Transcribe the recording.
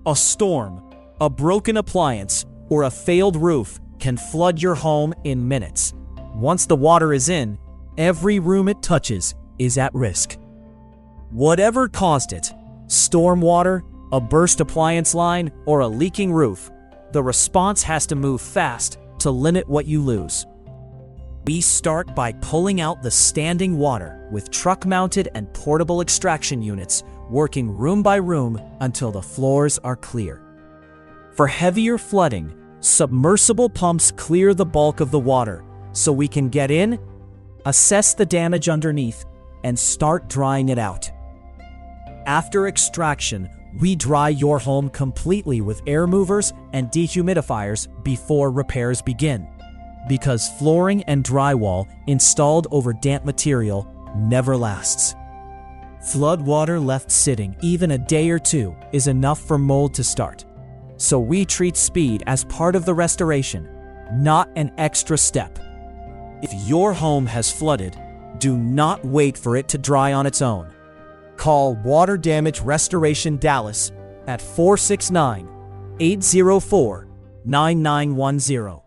A storm, a broken appliance, or a failed roof can flood your home in minutes. Once the water is in, every room it touches is at risk. Whatever caused it, storm water, a burst appliance line, or a leaking roof, the response has to move fast to limit what you lose. We start by pulling out the standing water with truck-mounted and portable extraction units, working room by room until the floors are clear. For heavier flooding, submersible pumps clear the bulk of the water so we can get in, assess the damage underneath, and start drying it out. After extraction, we dry your home completely with air movers and dehumidifiers before repairs begin, because flooring and drywall installed over damp material never lasts. Flood water left sitting even a day or two is enough for mold to start, so we treat speed as part of the restoration, not an extra step. If your home has flooded, do not wait for it to dry on its own. Call Water Damage Restoration Dallas at 469-804-9910.